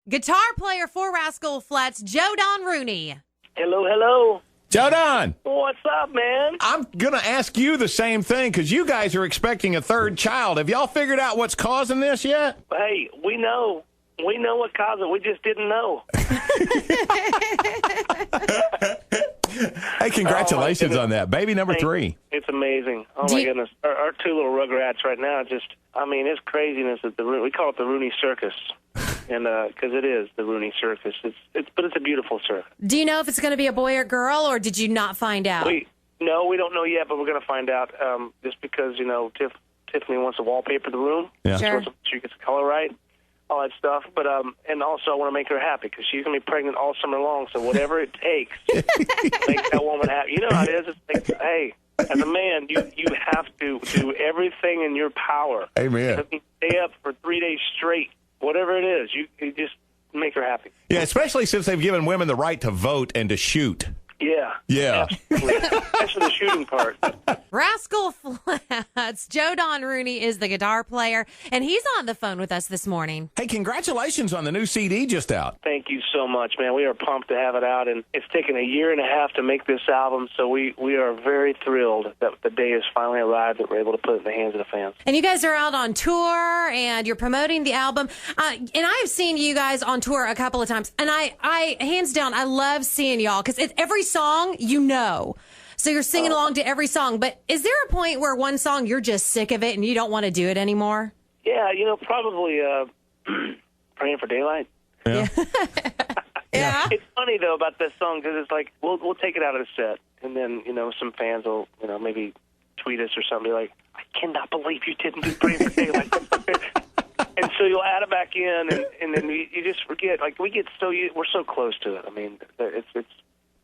Guitar player for Rascal Flatts, Joe Don Rooney. Hello, hello. Joe Don. What's up, man? I'm going to ask you the same thing because you guys are expecting a third child. Have y'all figured out what's causing this yet? Hey, we know. We know what caused it. We just didn't know. Hey, congratulations on that. Baby number 3. It's amazing. Oh, my goodness. Our 2 little rugrats right now it's craziness. We call it the Rooney Circus. And because it is the Rooney Circus. But it's a beautiful circus. Do you know if it's going to be a boy or girl, or did you not find out? No, we don't know yet, but we're going to find out just because, Tiffany wants to wallpaper the room. Yeah. Sure. She gets the color right. All that stuff, but and also I want to make her happy because she's gonna be pregnant all summer long. So whatever it takes, make that woman happy. You know how it is. It's like, hey, as a man, you have to do everything in your power. Amen. Stay up for 3 days straight. Whatever it is, you just make her happy. Yeah, especially since they've given women the right to vote and to shoot. Yeah. That's for the shooting part. Rascal Flatts, Joe Don Rooney is the guitar player, and he's on the phone with us this morning. Hey, congratulations on the new CD just out. Thank you so much, man. We are pumped to have it out, and it's taken a year and a half to make this album, so we are very thrilled that the day has finally arrived that we're able to put it in the hands of the fans. And you guys are out on tour, and you're promoting the album. And I've seen you guys on tour a couple of times, and I hands down, I love seeing y'all, because every song, so you're singing along to every song. But is there a point where one song you're just sick of it and you don't want to do it anymore? Yeah, probably Praying for Daylight. Yeah. Yeah. It's funny, though, about this song, because it's like, we'll take it out of the set, and then, some fans will, maybe tweet us or something, be like, I cannot believe you didn't do Praying for Daylight. And so you'll add it back in, and then you just forget. Like, we're so close to it. I mean, it's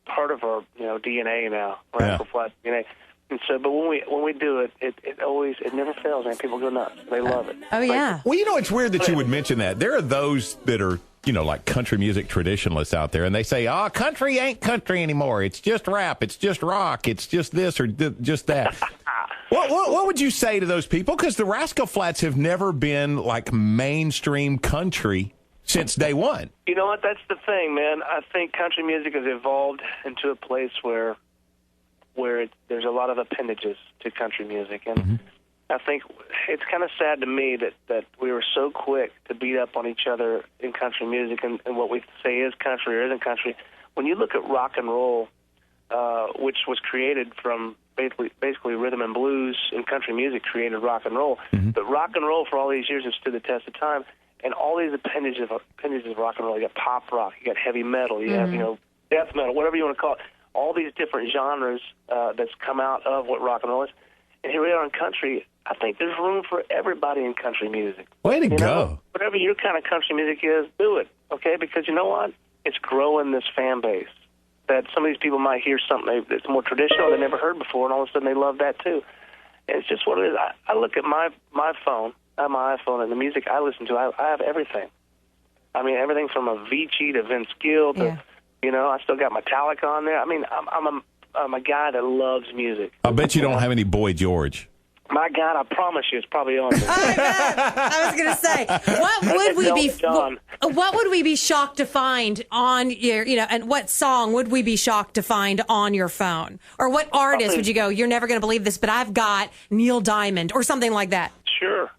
part of our DNA now, Rascal Flatts DNA. And so, but when we do it, it never fails, man. People go nuts. They love it. Oh yeah. Well, it's weird that you would mention that. There are those that are like country music traditionalists out there, and they say, country ain't country anymore. It's just rap. It's just rock. It's just this or just that. What would you say to those people? Because the Rascal Flatts have never been like mainstream country since day one. You know what? That's the thing, man. I think country music has evolved into a place where there's a lot of appendages to country music, and I think it's kind of sad to me that we were so quick to beat up on each other in country music and what we say is country or isn't country. When you look at rock and roll, which was created from basically rhythm and blues, and country music created rock and roll. But rock and roll for all these years has stood the test of time, and all these appendages of rock and roll. You got pop rock, you got heavy metal, you have death metal, whatever you want to call it. All these different genres that's come out of what rock and roll is. And here we are in country. I think there's room for everybody in country music. Way to go. Whatever your kind of country music is, do it, okay? Because you know what? It's growing this fan base. That some of these people might hear something that's more traditional they never heard before, and all of a sudden they love that too. And it's just what it is. I look at my phone, my iPhone, and the music I listen to. I have everything. I mean, everything from Avicii to Vince Gill to, I still got Metallica on there. I mean, I'm a guy that loves music. I bet you don't have any Boy George. My God, I promise you, it's probably on there. I was going to say, what would we be shocked to find on your, and what song would we be shocked to find on your phone? Or what artist would you go, you're never going to believe this, but I've got Neil Diamond or something like that? Sure.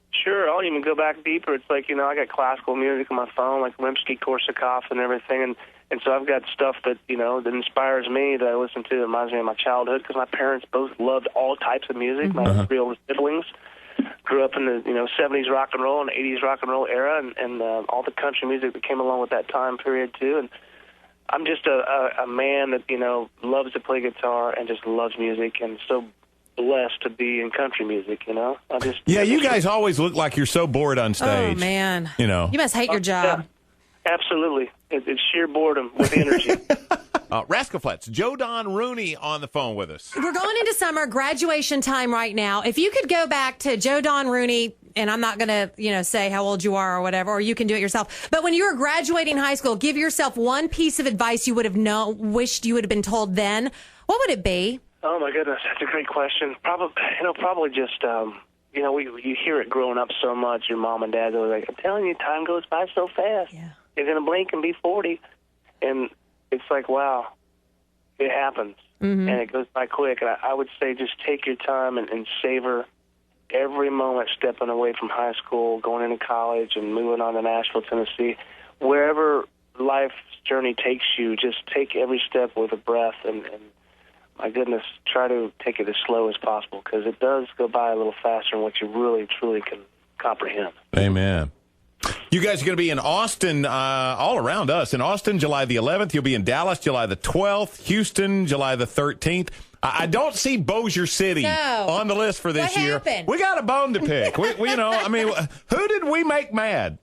I'll even go back deeper. It's like, I got classical music on my phone, like Rimsky-Korsakov and everything, and so I've got stuff that, that inspires me, that I listen to, that reminds me of my childhood, because my parents both loved all types of music. My 3 older siblings grew up in the, 70s rock and roll and 80s rock and roll era, and all the country music that came along with that time period, too. And I'm just a man that, loves to play guitar and just loves music, and so blessed to be in country music, you guys always look like you're so bored on stage. Oh, man. You must hate your job. Yeah, absolutely. It's sheer boredom with energy. Rascal Flatts, Joe Don Rooney on the phone with us. We're going into summer, graduation time right now. If you could go back to Joe Don Rooney, and I'm not going to, say how old you are or whatever, or you can do it yourself. But when you were graduating high school, give yourself one piece of advice you would have wished you would have been told then. What would it be? Oh, my goodness. That's a great question. Probably just, you hear it growing up so much. Your mom and dad are like, I'm telling you, time goes by so fast. Yeah. you're going to blink and be 40. And it's like, wow, it happens. And it goes by quick. And I would say just take your time and savor every moment stepping away from high school, going into college, and moving on to Nashville, Tennessee. Wherever life's journey takes you, just take every step with a breath. And my goodness, try to take it as slow as possible, because it does go by a little faster than what you really, truly can comprehend. Amen. You guys are going to be in Austin, all around us. In Austin, July the 11th. You'll be in Dallas, July the 12th. Houston, July the 13th. I don't see Bossier City on the list for this year. Happened? We got a bone to pick. We who did we make mad?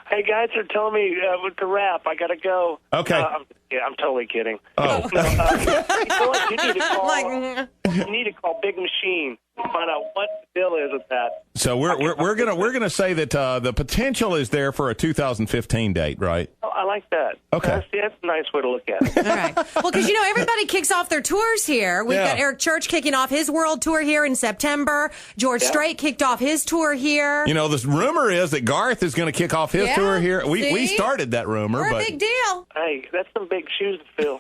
Hey, guys are telling me with the rap, I got to go. Okay. I'm totally kidding. Oh. You know what? You need to call Big Machine to find out what the deal is with that. So we're gonna say that the potential is there for a 2015 date, right? Oh, I like that. Okay. That's a nice way to look at it. All right. Well, because, everybody kicks off their tours here. We've got Eric Church kicking off his world tour here in September. George Strait kicked off his tour here. This rumor is that Garth is going to kick off his tour here. We started that rumor. We're but a big deal. Hey, that's some big shoes to fill.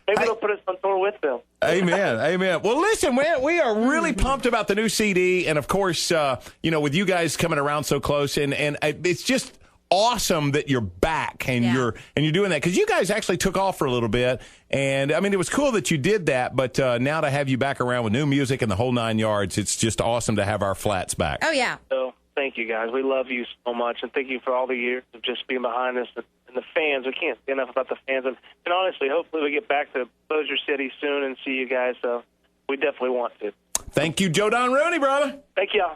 Maybe they'll put us on tour with them. Amen. Well, listen, we are really pumped about the new CD, and of course, with you guys coming around so close, and it's just awesome that you're back and you're doing that, because you guys actually took off for a little bit, and I mean, it was cool that you did that, but now to have you back around with new music and the whole 9 yards, it's just awesome to have our flats back. Oh yeah. So thank you, guys. We love you so much, and thank you for all the years of just being behind us. And the fans, we can't say enough about the fans. And honestly, hopefully we get back to Bossier City soon and see you guys. So we definitely want to. Thank you, Joe Don Rooney, brother. Thank y'all.